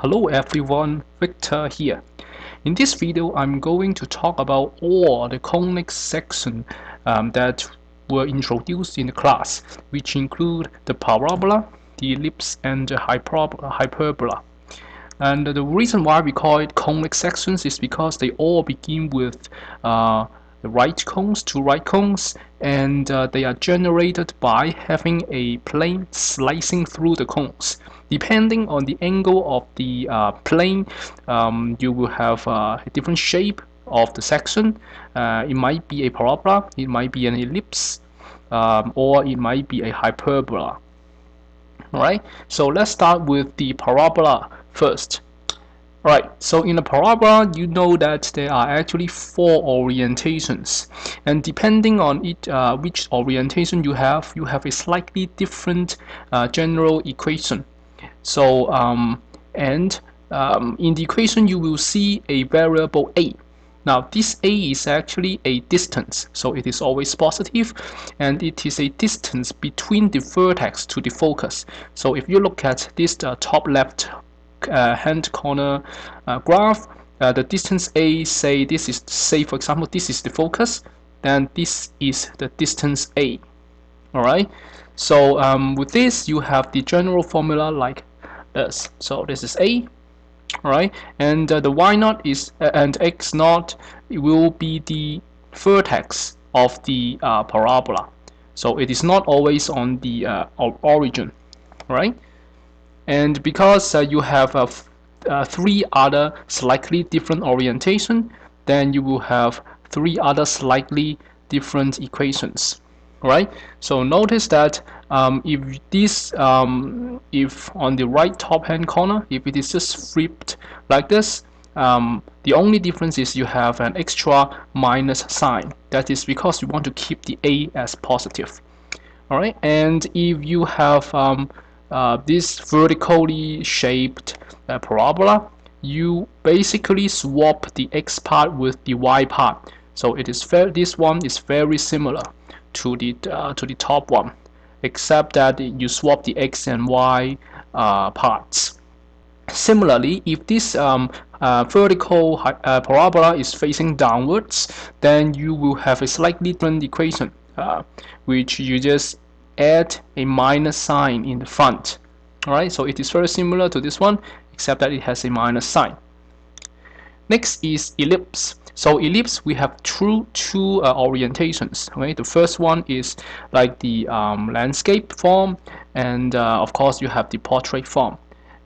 Hello everyone, Victor here. In this video, I'm going to talk about all the Conics section that were introduced in the class, which include the parabola, the ellipse, and the hyperbola. And the reason why we call it conic sections is because they all begin with the right cones, two right cones, and they are generated by having a plane slicing through the cones. Depending on the angle of the plane, you will have a different shape of the section. It might be a parabola, it might be an ellipse, or it might be a hyperbola. Alright, so let's start with the parabola first. Right, so in a parabola, you know that there are actually four orientations, and depending on it, which orientation you have a slightly different general equation. So, in the equation, you will see a variable a. Now, this a is actually a distance, so it is always positive, and it is a distance between the vertex to the focus. So, if you look at this top left hand corner graph, the distance a, say this is, say for example, this is the focus, then this is the distance a. Alright, so with this you have the general formula like this. So this is a, alright, and the y naught is and x naught will be the vertex of the parabola. So it is not always on the origin, right? And because you have three other slightly different orientation, then you will have three other slightly different equations. Right? So notice that if this, if on the right top hand corner, if it is just flipped like this, the only difference is you have an extra minus sign. That is because you want to keep the a as positive. All right, and if you have this vertically shaped parabola, you basically swap the x part with the y part. So it is this one is very similar to the top one, except that you swap the x and y parts. Similarly, if this vertical parabola is facing downwards, then you will have a slightly different equation, which you just add a minus sign in the front. Alright, so it is very similar to this one, except that it has a minus sign. Next is ellipse. So ellipse, we have two orientations. Okay, the first one is like the landscape form, and of course you have the portrait form.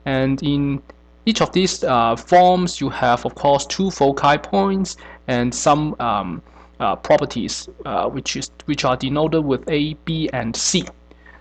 And in each of these forms, you have of course two foci points and some properties which are denoted with A, B, and C.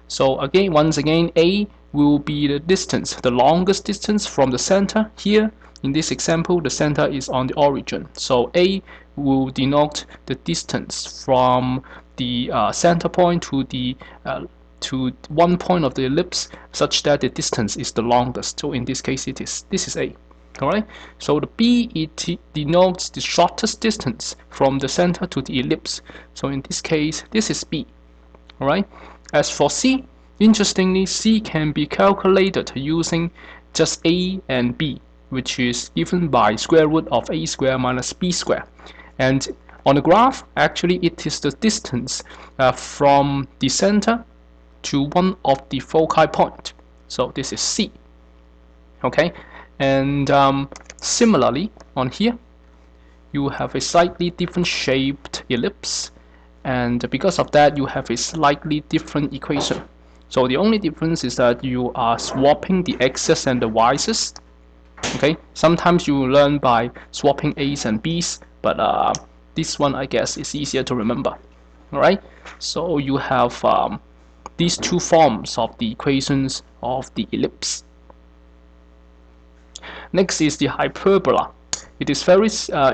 So again, once again, A will be the distance, the longest distance from the center. Here in this example, the center is on the origin, so A will denote the distance from the center point to one point of the ellipse, such that the distance is the longest. So in this case, this is A. Alright, so the B, it denotes the shortest distance from the center to the ellipse. So in this case, this is B. Alright, as for C, interestingly, C can be calculated using just A and B, which is given by square root of A squared minus B squared. And on the graph, actually it is the distance from the center to one of the foci point. So this is C. Okay, and similarly on here you have a slightly different shaped ellipse, and because of that you have a slightly different equation. So the only difference is that you are swapping the x's and the y's. Okay, sometimes you learn by swapping a's and b's, but this one I guess is easier to remember. Alright, so you have these two forms of the equations of the ellipse. Next is the hyperbola. It is very,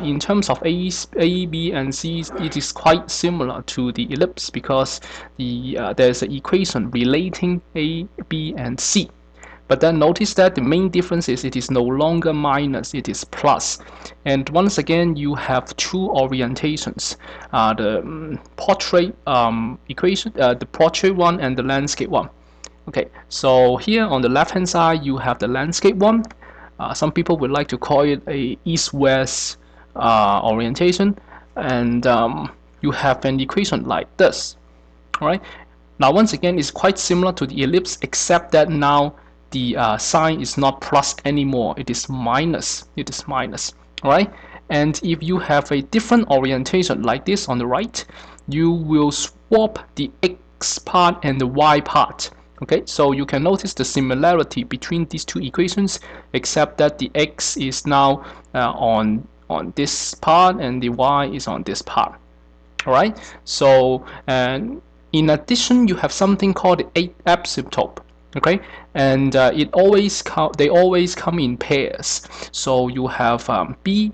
in terms of A, B, and C, it is quite similar to the ellipse because there's an equation relating A, B, and C. But then notice that the main difference is it is no longer minus, it is plus. And once again, you have two orientations: the portrait equation, the portrait one, and the landscape one. Okay, so here on the left hand side you have the landscape one. Some people would like to call it a east-west orientation, and you have an equation like this. All right. Now, once again, it's quite similar to the ellipse, except that now the sign is not plus anymore. It is minus. It is minus. All right. And if you have a different orientation like this on the right, you will swap the x part and the y part. Okay, so you can notice the similarity between these two equations, except that the x is now on this part and the y is on this part. All right. So and in addition, you have something called the asymptote. Okay, and they always come in pairs. So you have b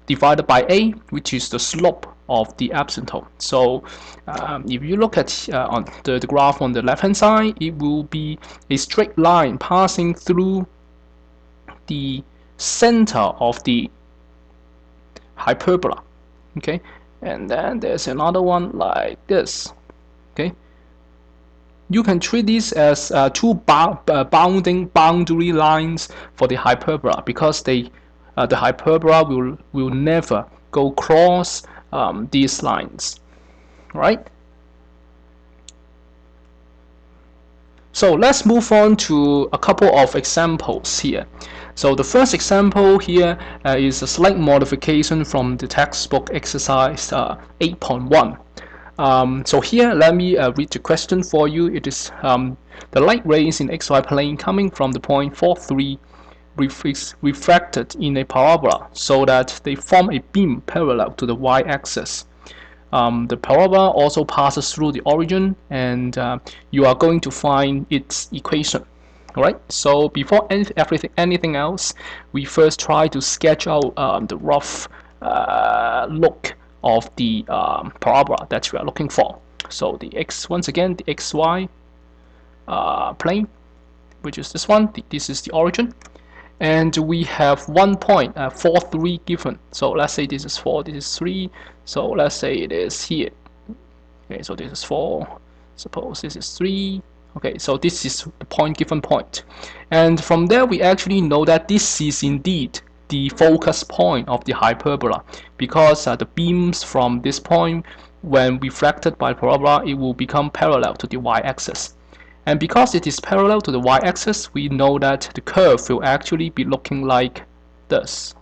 divided by a, which is the slope of the asymptote. So if you look at on the graph on the left hand side, it will be a straight line passing through the center of the hyperbola. Okay, and then there's another one like this. Okay, you can treat this as two boundary lines for the hyperbola, because the hyperbola will never go across these lines, right? So let's move on to a couple of examples here. So the first example here is a slight modification from the textbook exercise 8.1. So here, let me read the question for you. It is the light rays in xy plane coming from the point 43 refracted in a parabola, so that they form a beam parallel to the y-axis. The parabola also passes through the origin, and you are going to find its equation. Alright, so before anything else, we first try to sketch out the rough look of the parabola that we are looking for. So once again, the xy plane, which is this one. This is the origin, and we have 1 point 4 3 given. So let's say this is 4, this is 3. So let's say it is here. Okay, so this is 4. Suppose this is 3. Okay, so this is the point given point, and from there we actually know that this is indeed the focus point of the hyperbola, because the beams from this point, when refracted by parabola, it will become parallel to the y-axis. And because it is parallel to the y-axis, we know that the curve will actually be looking like this.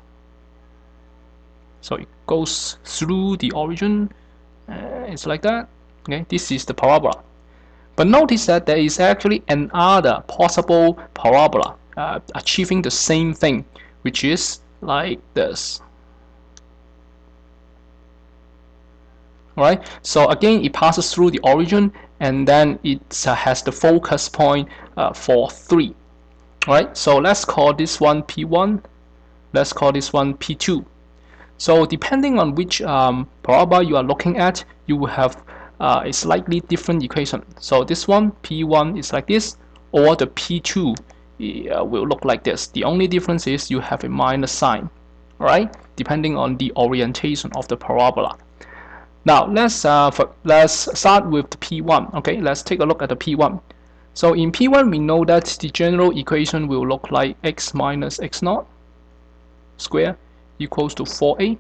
So it goes through the origin, it's like that. Okay, this is the parabola. But notice that there is actually another possible parabola achieving the same thing, which is like this. Alright, so again, it passes through the origin, and then it has the focus point for 3. Alright, so let's call this one P1, let's call this one P2. So depending on which parabola you are looking at, you will have a slightly different equation. So this one, P1, is like this, or the P2 will look like this. The only difference is you have a minus sign, alright, depending on the orientation of the parabola. Now let's start with the P1. Okay, let's take a look at the P1. So in P1, we know that the general equation will look like x minus x naught square equals to 4a.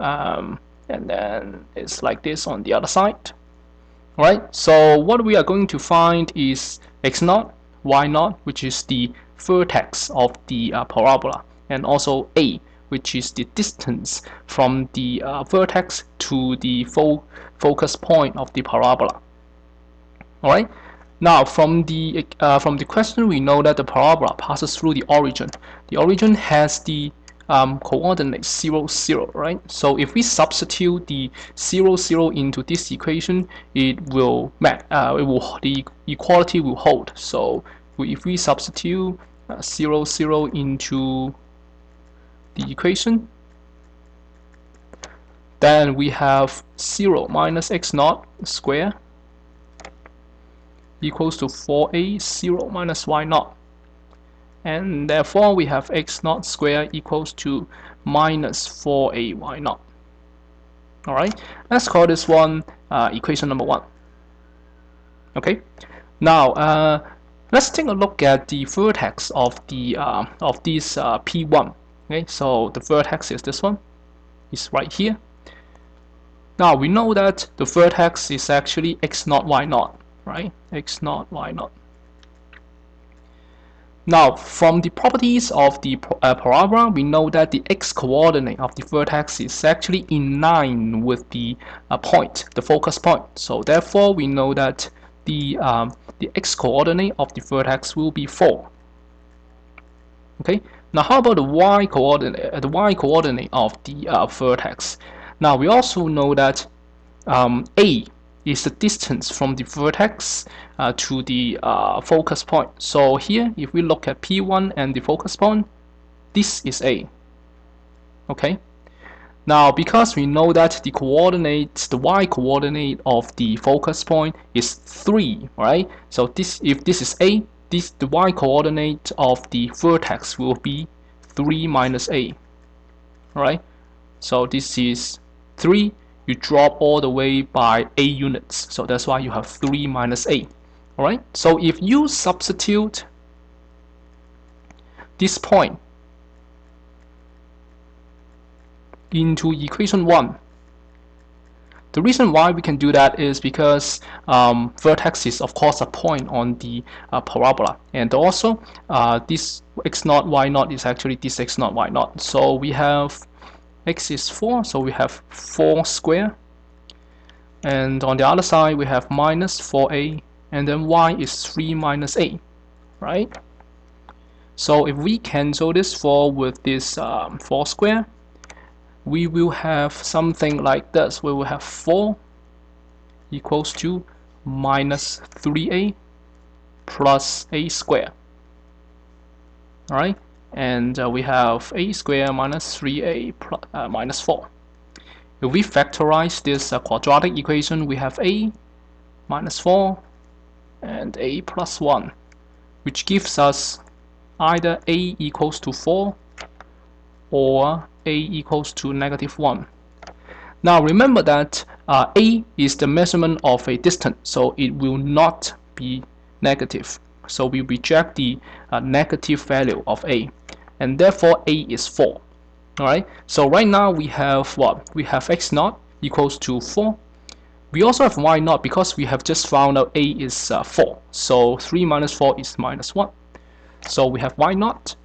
And then it's like this on the other side. Alright, so what we are going to find is x naught, y naught, which is the vertex of the parabola, and also a, which is the distance from the vertex to the focus point of the parabola. Alright, now from the question, we know that the parabola passes through the origin. The origin has the coordinates 0, 0, right? So if we substitute the 0, 0 into this equation, the equality will hold. So if we substitute 0, 0 into the equation, then we have 0 minus x naught square equals to 4a 0 minus y naught. And therefore we have x naught square equals to minus 4a y naught. Alright, let's call this one equation number 1. Okay, now Let's take a look at the vertex of this P1. Okay, so the vertex is this one. It's right here. Now we know that the vertex is actually x0, y0, right? x0, y0. Now, from the properties of the parabola, we know that the x-coordinate of the vertex is actually in line with the point, the focus point. So therefore, we know that the x-coordinate of the vertex will be 4. Okay. Now, how about the y-coordinate? The y-coordinate of the vertex. Now, we also know that a is the distance from the vertex to the focus point. So here, if we look at P1 and the focus point, this is A. Okay. Now, because we know that the coordinates, the y-coordinate of the focus point is 3, right? So if this is A, the y-coordinate of the vertex will be 3 minus A. Right? So this is 3. You drop all the way by A units. So that's why you have 3 minus A. Alright, so if you substitute this point into equation 1, the reason why we can do that is because vertex is of course a point on the parabola, and also this x0, y0 is actually this x0, y0. So we have x is 4, so we have 4 square, and on the other side we have minus 4a, and then y is 3 minus a, right? So if we cancel this 4 with this 4 square, we will have something like this. We will have 4 equals to minus 3a plus a square. Alright, and we have a square minus 3a minus 4. If we factorize this quadratic equation, we have a minus 4 and a plus 1, which gives us either a equals to 4 or a equals to negative 1. Now remember that a is the measurement of a distance, so it will not be negative. So we reject the negative value of a, and therefore a is 4. Alright, so right now we have what? We have x0 equals to 4. We also have y0 because we have just found out a is 4. So 3 minus 4 is minus 1. So we have y0,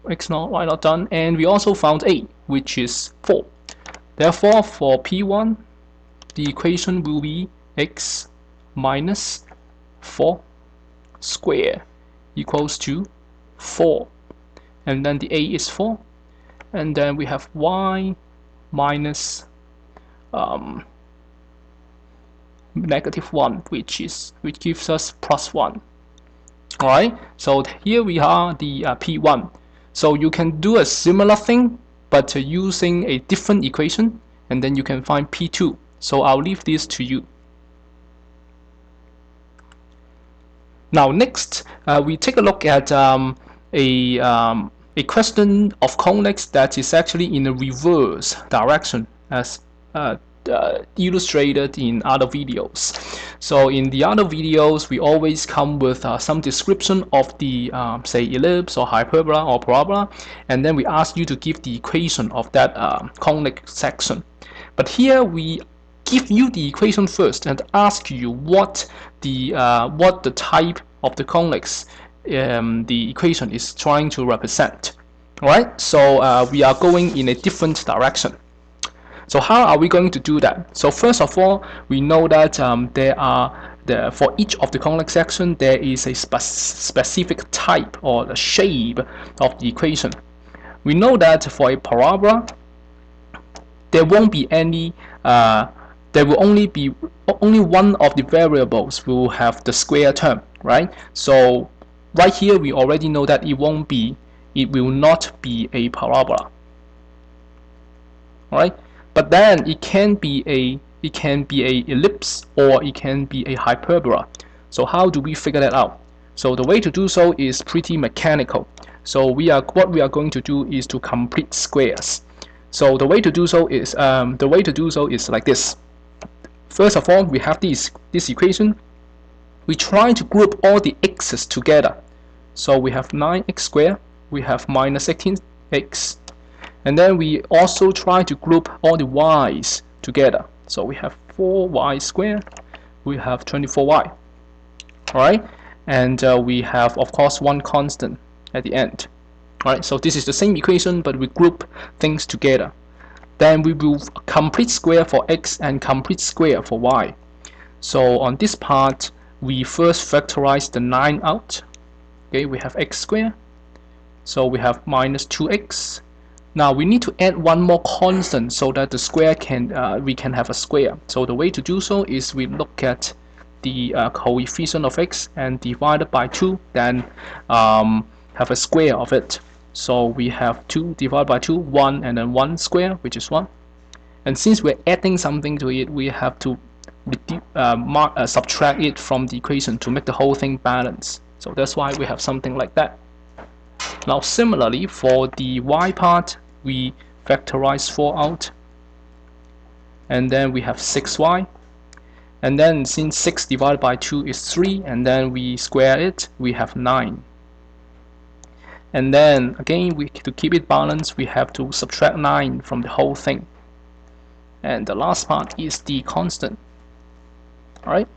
x0, y0 done, and we also found a, which is 4. Therefore, for P1, the equation will be x minus 4 square equals to 4. And then the a is 4. And then we have y minus negative 1, which gives us plus 1. Alright, so here we are the P1. So you can do a similar thing, but using a different equation, and then you can find P2. So I'll leave this to you. Now next, we take a look at a question of conics that is actually in the reverse direction as illustrated in other videos. So in the other videos, we always come with some description of the say ellipse or hyperbola or parabola, and then we ask you to give the equation of that conic section. But here we give you the equation first and ask you what the type of the conics the equation is trying to represent. Alright, so we are going in a different direction. So how are we going to do that? So first of all, we know that for each of the conic section there is a specific type or the shape of the equation. We know that for a parabola, there won't be any. There will only be one of the variables will have the square term, right? So right here we already know that it will not be a parabola. All right. But then it can be a ellipse or it can be a hyperbola. So how do we figure that out? So the way to do so is pretty mechanical. So what we are going to do is to complete squares. So the way to do so is like this. First of all, we have this equation. we try to group all the x's together. So we have 9x squared, we have minus 18x, and then we also try to group all the y's together. So we have 4y squared, we have 24y. Alright, and we have, of course, one constant at the end. Alright, so this is the same equation, but we group things together. Then we will complete square for x and complete square for y. So on this part, we first factorize the 9 out. Okay, we have x squared, so we have minus 2x. Now we need to add one more constant so that the square can we can have a square. So the way to do so is we look at the coefficient of x and divide it by 2, then have a square of it. So we have 2 divided by 2, 1, and then 1 square, which is 1. And since we're adding something to it, we have to subtract it from the equation to make the whole thing balance. So that's why we have something like that. Now similarly, for the y part, we factorize 4 out, and then we have 6y. And then since 6 divided by 2 is 3, and then we square it, we have 9. And then again, to keep it balanced, we have to subtract 9 from the whole thing. And the last part is the constant. Alright?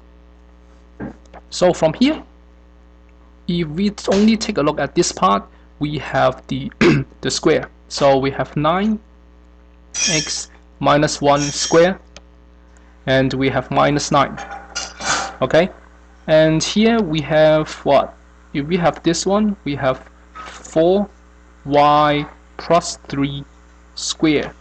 So from here, if we only take a look at this part, we have the the square. So we have 9x minus 1 square, and we have minus 9. Okay? And here we have what? If we have this one, we have 4y plus 3 square.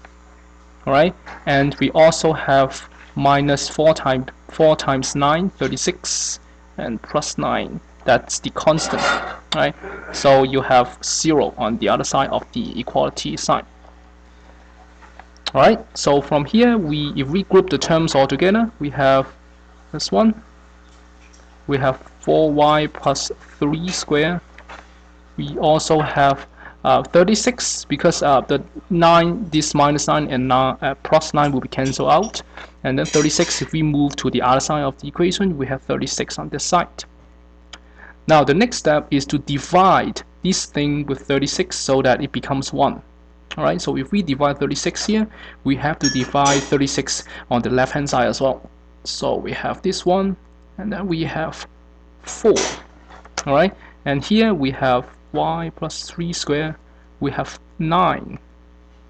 Alright, and we also have minus 4 times 9, 36, and plus 9, that's the constant. Right, so you have 0 on the other side of the equality sign. Alright, so from here, if we group the terms all together, we have this one, we have 4y plus 3 square. We also have 36, because the 9, this minus 9 and plus 9 will be cancelled out, and then 36, if we move to the other side of the equation, we have 36 on this side. Now the next step is to divide this thing with 36 so that it becomes 1. Alright, so if we divide 36 here, we have to divide 36 on the left hand side as well. So we have this one, and then we have 4. Alright, and here we have y plus 3 square, we have 9.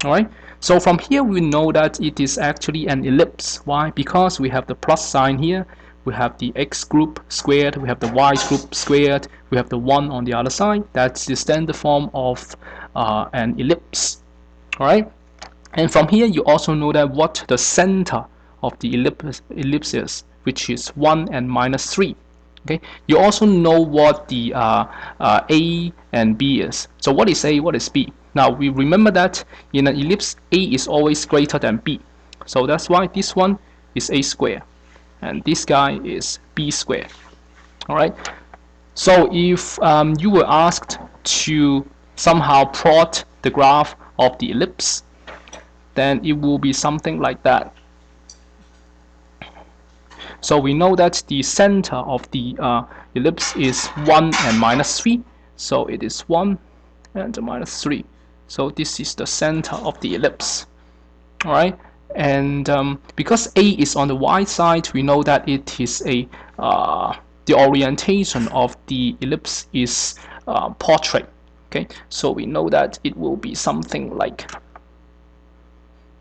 Alright, so from here we know that it is actually an ellipse. Why? Because we have the plus sign here, we have the x group squared, we have the y group squared, we have the 1 on the other side. That's the standard form of an ellipse. Alright, and from here you also know that what the center of the ellipse is, which is 1 and minus 3. Okay, you also know what the A and B is. So what is A, what is B? Now we remember that in an ellipse, A is always greater than B. So that's why this one is A squared, and this guy is B squared. Alright, so if you were asked to somehow plot the graph of the ellipse, then it will be something like that. So we know that the center of the ellipse is 1 and minus 3. So it is 1 and minus 3. So this is the center of the ellipse. Alright, and because A is on the y side, we know that it is the orientation of the ellipse is portrait. Okay, so we know that it will be something like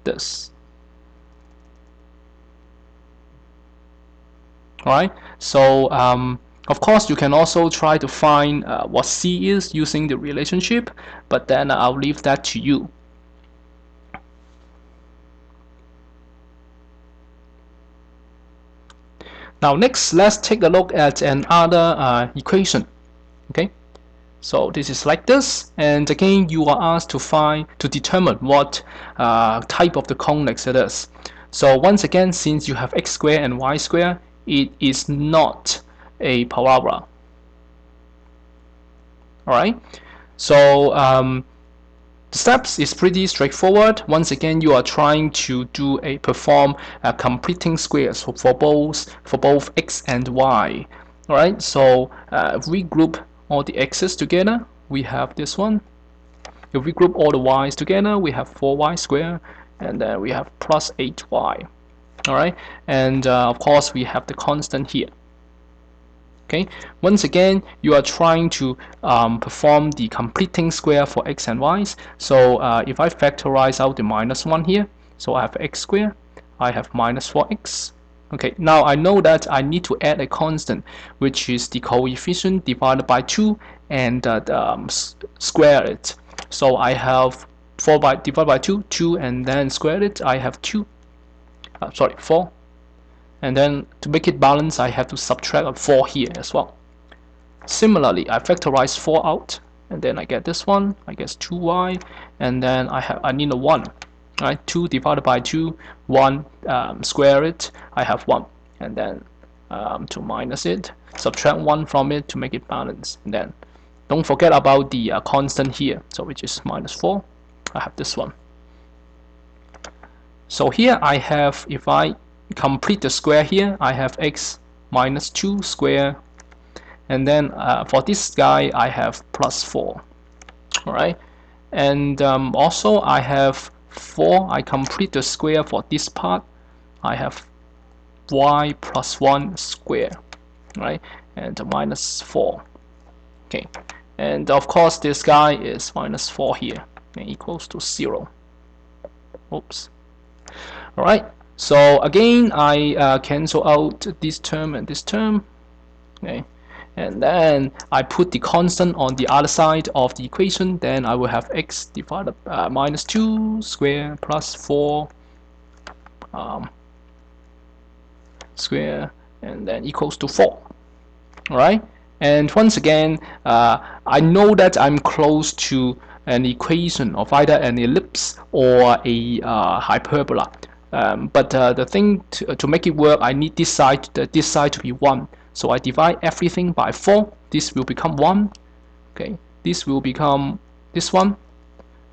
this. Alright, so of course you can also try to find what C is using the relationship, but then I'll leave that to you. Now next, let's take a look at another equation. Okay, so this is like this, and again you are asked to determine what type of the conics it is. So once again, since you have x squared and y squared, it is not a parabola. Alright, so the steps is pretty straightforward. Once again, you are trying to perform completing squares for both x and y. Alright, so if we group all the x's together, we have this one. If we group all the y's together, we have 4y squared, and then we have plus 8y. Alright, and of course we have the constant here. Okay, once again you are trying to perform the completing square for x and y's. So if I factorize out the -1 here, so I have x squared, I have minus 4x. Okay, now I know that I need to add a constant, which is the coefficient divided by 2 and square it. So I have 4 divided by 2, 2, and then square it, I have 2. 4. And then to make it balance, I have to subtract a 4 here as well. Similarly, I factorize 4 out, and then I get this one. I guess 2y, and then I need a 1. Right, 2 divided by 2, 1, square it, I have 1, and then to minus it, subtract 1 from it to make it balance, and then don't forget about the constant here, so which is -4. I have this one. So here I have, if I complete the square here, I have x minus 2 square, and then for this guy I have plus 4. Alright, and also I have 4. I complete the square for this part. I have y plus 1 square, right, and minus 4. Okay, and of course this guy is minus 4 here, and equals to 0. Oops. Alright, so again I cancel out this term and this term. Okay, and then I put the constant on the other side of the equation. Then I will have x divided by minus 2 square plus 4 square, and then equals to 4. Alright, and once again I know that I'm close to an equation of either an ellipse or a hyperbola, but the thing to make it work, I need this side to be 1. So I divide everything by 4. This will become 1. Okay, this will become this one.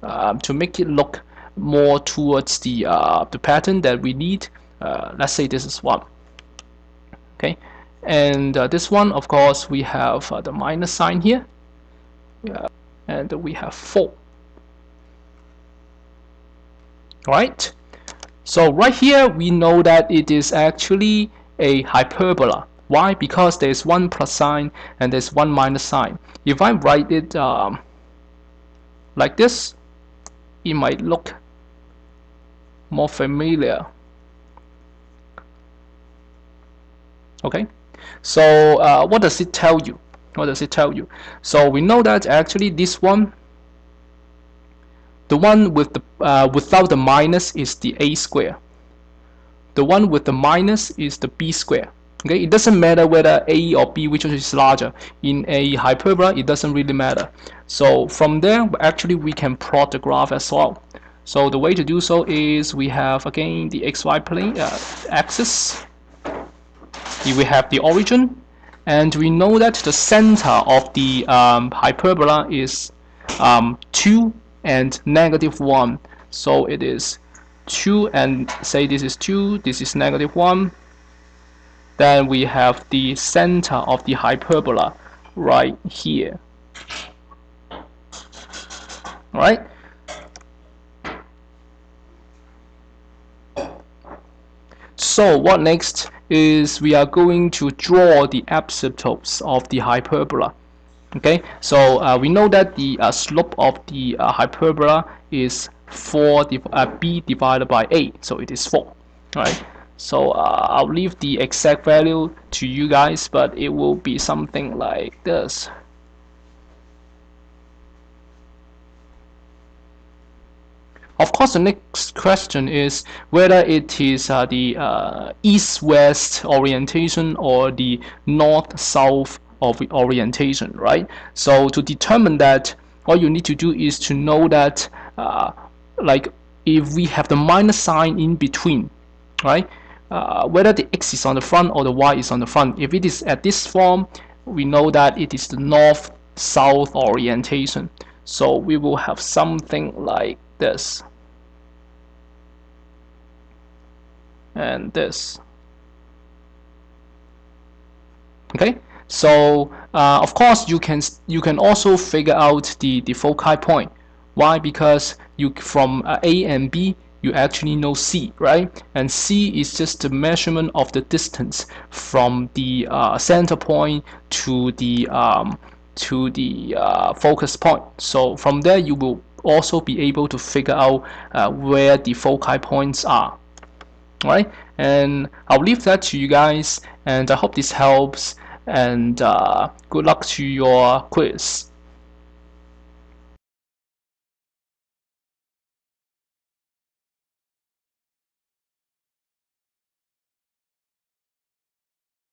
To make it look more towards the pattern that we need, let's say this is 1. Okay, and this one, of course, we have the minus sign here, and we have 4. Alright, so right here we know that it is actually a hyperbola. Why? Because there's one plus sign and there's one minus sign. If I write it like this, it might look more familiar. Okay, so what does it tell you? What does it tell you? So we know that actually this one, the one with the without the minus is the a square. The one with the minus is the b square. Okay, it doesn't matter whether a or b, which is larger. In a hyperbola, it doesn't really matter. So from there, actually we can plot the graph as well. So the way to do so is we have again the xy plane axis. Here we have the origin, and we know that the center of the hyperbola is 2 and -1. So it is 2, and say this is 2, this is -1. Then we have the center of the hyperbola right here. Alright? So what next is we are going to draw the asymptotes of the hyperbola. Okay, so we know that the slope of the hyperbola is 4b divided by a, so it is 4. Right? So I'll leave the exact value to you guys, but it will be something like this. Of course, the next question is whether it is the east-west orientation or the north-south orientation, right? So to determine that, all you need to do is to know that like if we have the minus sign in between, right? Whether the x is on the front or the y is on the front. If it is at this form, we know that it is the north-south orientation. So we will have something like this and this. Okay, So of course you can also figure out the foci point. Why? Because you from A and B you actually know C, right? And C is just the measurement of the distance from the center point to the focus point. So from there you will also be able to figure out where the foci points are. All right, and I'll leave that to you guys, and I hope this helps, and good luck to your quiz.